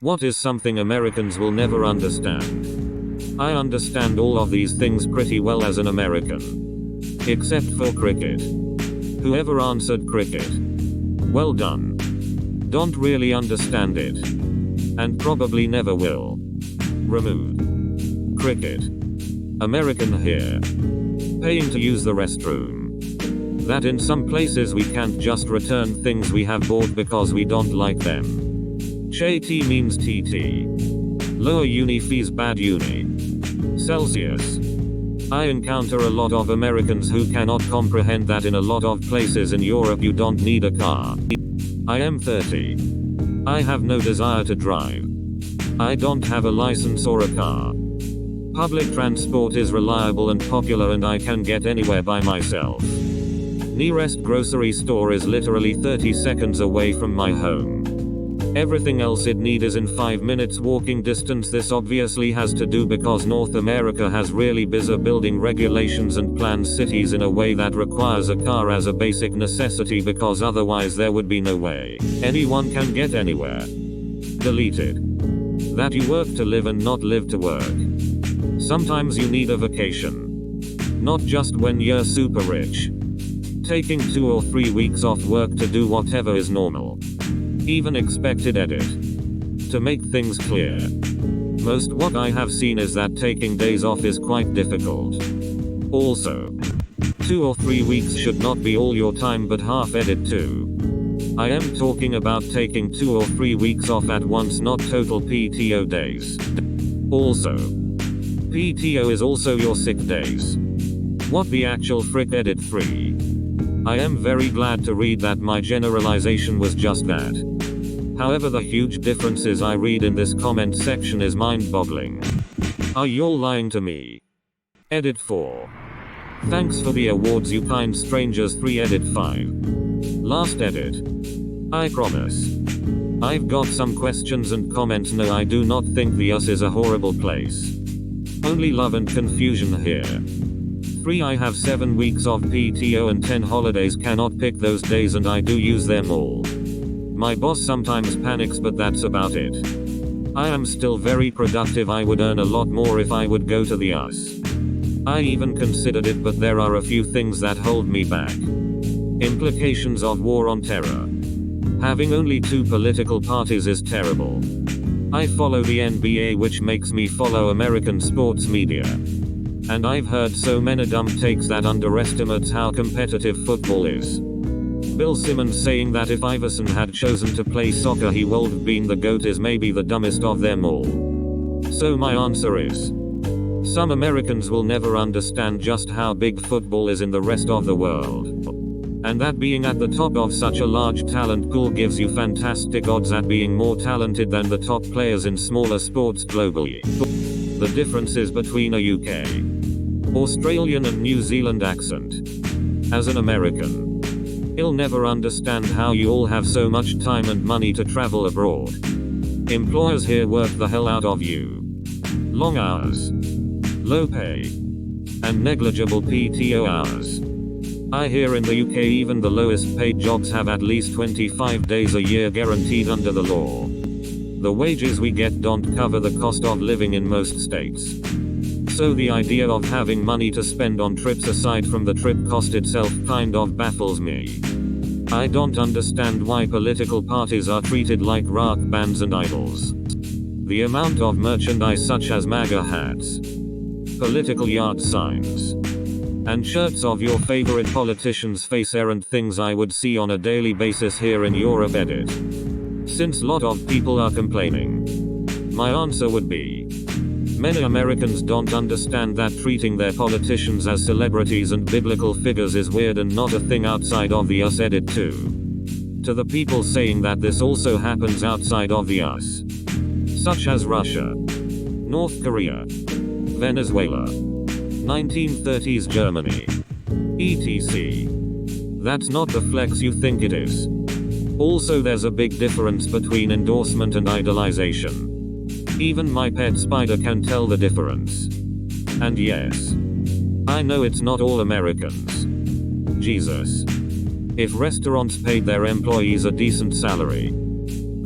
What is something Americans will never understand? I understand all of these things pretty well as an American. Except for cricket. Whoever answered cricket. Well done. Don't really understand it. And probably never will. Remove. Cricket. American here. Paying to use the restroom. That in some places we can't just return things we have bought because we don't like them. Ch-T means TT. Lower uni fees bad uni. Celsius. I encounter a lot of Americans who cannot comprehend that in a lot of places in Europe you don't need a car. I am 30. I have no desire to drive. I don't have a license or a car. Public transport is reliable and popular and I can get anywhere by myself. Nearest grocery store is literally 30 seconds away from my home. Everything else it need is in 5 minutes walking distance. This obviously has to do because North America has really bizarre building regulations and plans cities in a way that requires a car as a basic necessity because otherwise there would be no way anyone can get anywhere. Deleted. That you work to live and not live to work. Sometimes you need a vacation. Not just when you're super rich. Taking 2 or 3 weeks off work to do whatever is normal. Even expected. Edit. To make things clear. Most what I have seen is that taking days off is quite difficult. Also. 2 or 3 weeks should not be all your time but half. Edit too. I am talking about taking 2 or 3 weeks off at once, not total PTO days. Also. PTO is also your sick days. What the actual frick? Edit 3. I am very glad to read that my generalization was just that. However, the huge differences I read in this comment section is mind-boggling. Are y'all lying to me? Edit 4. Thanks for the awards you kind strangers. 3. Edit 5. Last edit. I promise. I've got some questions and comments. No, I do not think the US is a horrible place. Only love and confusion here. 3. I have 7 weeks of PTO and 10 holidays, cannot pick those days and I do use them all. My boss sometimes panics but that's about it. I am still very productive. I would earn a lot more if I would go to the US. I even considered it but there are a few things that hold me back. Implications of war on terror. Having only 2 political parties is terrible. I follow the NBA, which makes me follow American sports media. And I've heard so many dumb takes that underestimates how competitive football is. Bill Simmons saying that if Iverson had chosen to play soccer he would have been the GOAT is maybe the dumbest of them all. So my answer is, some Americans will never understand just how big football is in the rest of the world. And that being at the top of such a large talent pool gives you fantastic odds at being more talented than the top players in smaller sports globally. The differences between a UK, Australian and New Zealand accent. As an American, I'll never understand how you all have so much time and money to travel abroad. Employers here work the hell out of you. Long hours, low pay, and negligible PTO hours. I hear in the UK even the lowest paid jobs have at least 25 days a year guaranteed under the law. The wages we get don't cover the cost of living in most states. So the idea of having money to spend on trips aside from the trip cost itself kind of baffles me. I don't understand why political parties are treated like rock bands and idols. The amount of merchandise such as MAGA hats, political yard signs, and shirts of your favorite politician's face aren't things I would see on a daily basis here in Europe. Edit. Since lot of people are complaining, my answer would be, many Americans don't understand that treating their politicians as celebrities and biblical figures is weird and not a thing outside of the US. Edit 2. To the people saying that this also happens outside of the US, such as Russia, North Korea, Venezuela, 1930s Germany, etc. That's not the flex you think it is. Also, there's a big difference between endorsement and idolization. Even my pet spider can tell the difference. And yes, I know it's not all Americans. Jesus. If restaurants paid their employees a decent salary,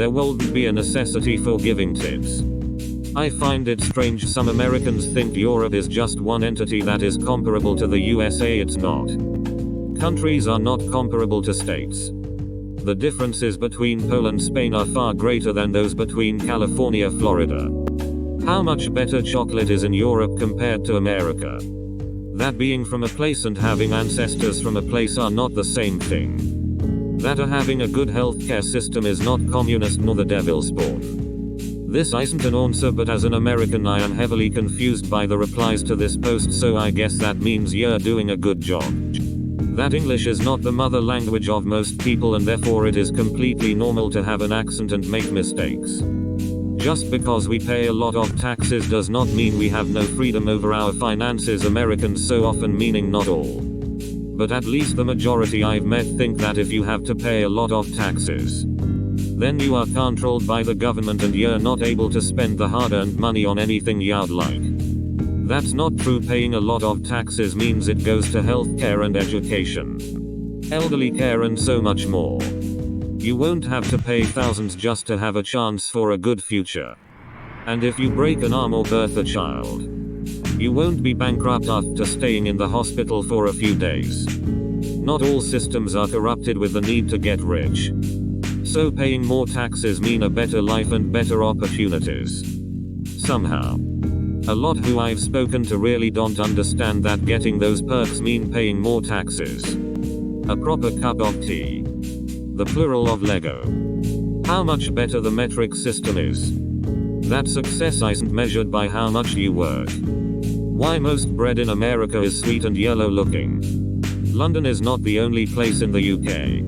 there wouldn't be a necessity for giving tips. I find it strange some Americans think Europe is just one entity that is comparable to the USA. It's not. Countries are not comparable to states. The differences between Poland and Spain are far greater than those between California, Florida. How much better chocolate is in Europe compared to America? That being from a place and having ancestors from a place are not the same thing. That having a good healthcare system is not communist nor the devil's spawn. This isn't an answer, but as an American I am heavily confused by the replies to this post, so I guess that means you're doing a good job. That English is not the mother language of most people and therefore it is completely normal to have an accent and make mistakes. Just because we pay a lot of taxes does not mean we have no freedom over our finances. Americans so often, meaning not all, but at least the majority I've met, think that if you have to pay a lot of taxes, then you are controlled by the government and you're not able to spend the hard-earned money on anything you'd like. That's not true. Paying a lot of taxes means it goes to healthcare and education, elderly care and so much more. You won't have to pay thousands just to have a chance for a good future. And if you break an arm or birth a child, you won't be bankrupt after staying in the hospital for a few days. Not all systems are corrupted with the need to get rich. So paying more taxes mean a better life and better opportunities. Somehow, a lot who I've spoken to really don't understand that getting those perks mean paying more taxes. A proper cup of tea. The plural of Lego. How much better the metric system is. That success isn't measured by how much you work. Why most bread in America is sweet and yellow looking. London is not the only place in the UK.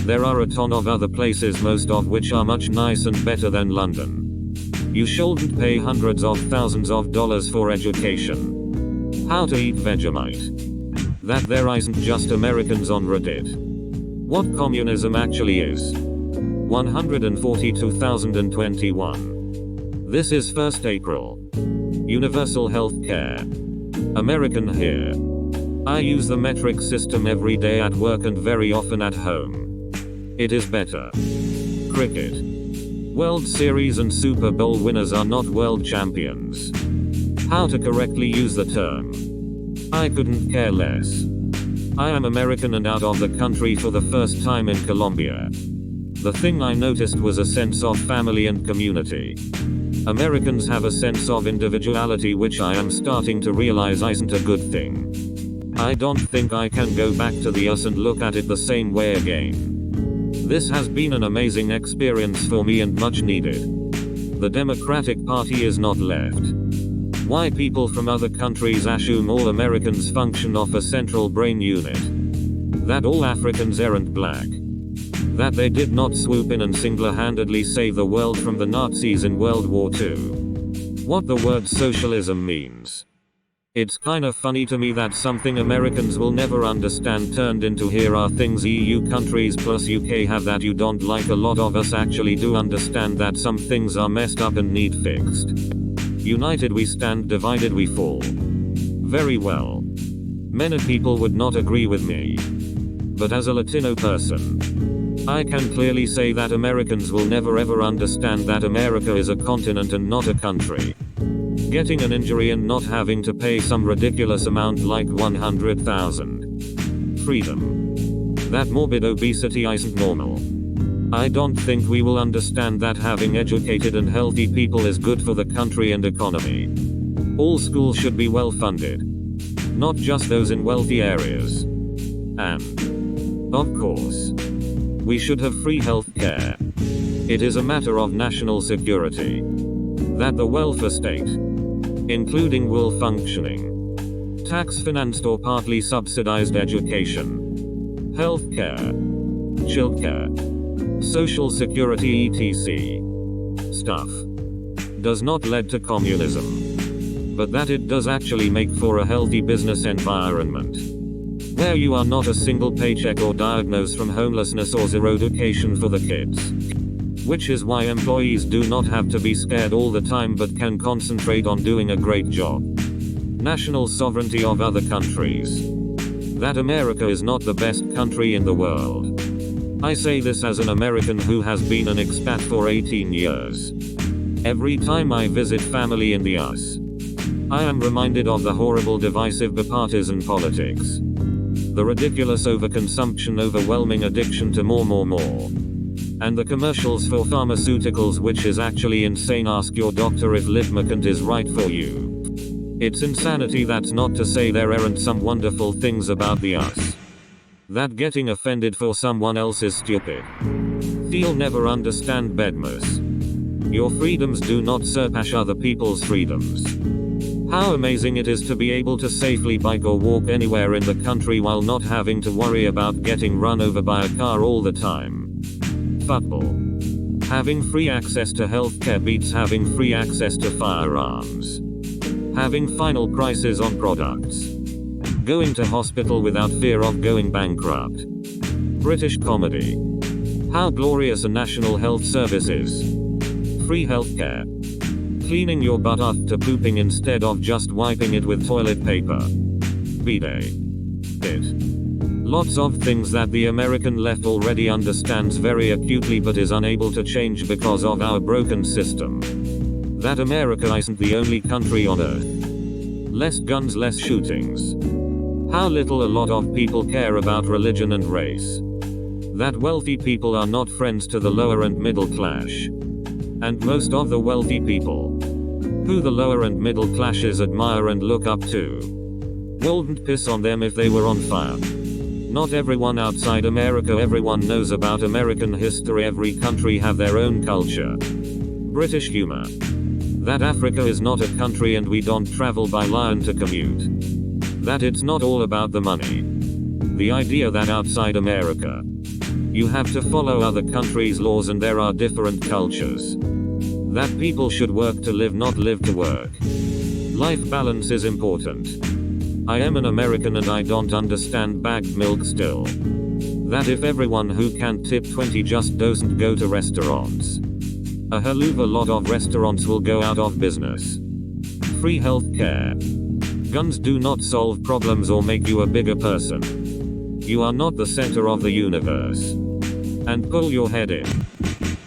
There are a ton of other places, most of which are much nicer and better than London. You shouldn't pay hundreds of thousands of dollars for education. How to eat Vegemite. That there isn't just Americans on Reddit. What communism actually is. 142,021. This is 1st April. Universal health care. American here. I use the metric system every day at work and very often at home. It is better. Cricket. World Series and Super Bowl winners are not world champions. How to correctly use the term. I couldn't care less. I am American and out of the country for the first time in Colombia. The thing I noticed was a sense of family and community. Americans have a sense of individuality which I am starting to realize isn't a good thing. I don't think I can go back to the US and look at it the same way again. This has been an amazing experience for me and much needed. The Democratic Party is not left. Why people from other countries assume all Americans function off a central brain unit. That all Africans aren't black. That they did not swoop in and single-handedly save the world from the Nazis in World War II. What the word socialism means. It's kind of funny to me that something Americans will never understand turned into here are things EU countries plus UK have that you don't like. A lot of us actually do understand that some things are messed up and need fixed. United we stand, divided we fall. Very well. Many people would not agree with me. But as a Latino person, I can clearly say that Americans will never ever understand that America is a continent and not a country. Getting an injury and not having to pay some ridiculous amount like 100,000. Freedom. That morbid obesity isn't normal. I don't think we will understand that having educated and healthy people is good for the country and economy. All schools should be well funded. Not just those in wealthy areas. And, of course, we should have free health care. It is a matter of national security. That the welfare state, including will functioning, tax-financed or partly subsidized education, healthcare, childcare, social security etc. stuff, does not lead to communism. But that it does actually make for a healthy business environment, where you are not a single paycheck or diagnosed from homelessness or zero education for the kids. Which is why employees do not have to be scared all the time but can concentrate on doing a great job. National sovereignty of other countries. That America is not the best country in the world. I say this as an American who has been an expat for 18 years. Every time I visit family in the US, I am reminded of the horrible divisive bipartisan politics. The ridiculous overconsumption, overwhelming addiction to more. And the commercials for pharmaceuticals, which is actually insane. Ask your doctor if Livmercant is right for you. It's insanity. That's not to say there aren't some wonderful things about the US. That getting offended for someone else is stupid. You'll never understand Bedmas. Your freedoms do not surpass other people's freedoms. How amazing it is to be able to safely bike or walk anywhere in the country while not having to worry about getting run over by a car all the time. Football. Having free access to healthcare beats having free access to firearms. Having final prices on products. Going to hospital without fear of going bankrupt. British comedy. How glorious a national health service is. Free healthcare. Cleaning your butt after pooping instead of just wiping it with toilet paper. Bidet. Lots of things that the American left already understands very acutely but is unable to change because of our broken system. That America isn't the only country on earth. Less guns, less shootings. How little a lot of people care about religion and race. That wealthy people are not friends to the lower and middle class. And most of the wealthy people, who the lower and middle classes admire and look up to, wouldn't piss on them if they were on fire. Not everyone outside America. Everyone knows about American history. Every country have their own culture. British humor. That Africa is not a country and we don't travel by lion to commute. That it's not all about the money. The idea that outside America, you have to follow other countries' laws and there are different cultures. That people should work to live, not live to work. Life balance is important. I am an American and I don't understand bagged milk still. That if everyone who can't tip 20 just doesn't go to restaurants, a hell of a lot of restaurants will go out of business. Free healthcare. Guns do not solve problems or make you a bigger person. You are not the center of the universe. And pull your head in.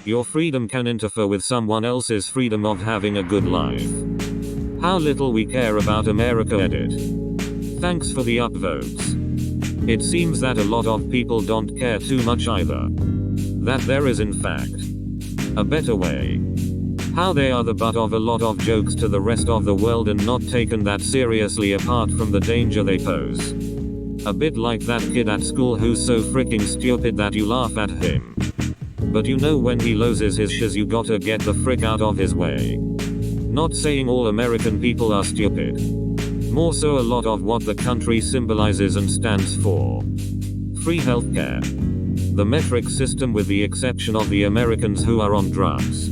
Your freedom can interfere with someone else's freedom of having a good life. How little we care about America. Edit. Thanks for the upvotes. It seems that a lot of people don't care too much either. That there is in fact a better way. How they are the butt of a lot of jokes to the rest of the world and not taken that seriously apart from the danger they pose. A bit like that kid at school who's so freaking stupid that you laugh at him. But you know when he loses his shiz you gotta get the frick out of his way. Not saying all American people are stupid. More so a lot of what the country symbolizes and stands for. Free healthcare. The metric system with the exception of the Americans who are on drugs.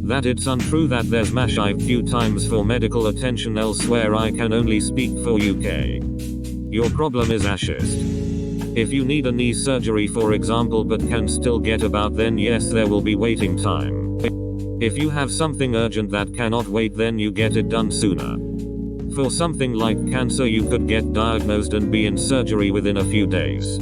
That it's untrue that there's mash few times for medical attention elsewhere. I can only speak for UK. Your problem is ashist. If you need a knee surgery for example but can still get about, then yes, there will be waiting time. If you have something urgent that cannot wait, then you get it done sooner. For something like cancer you could get diagnosed and be in surgery within a few days.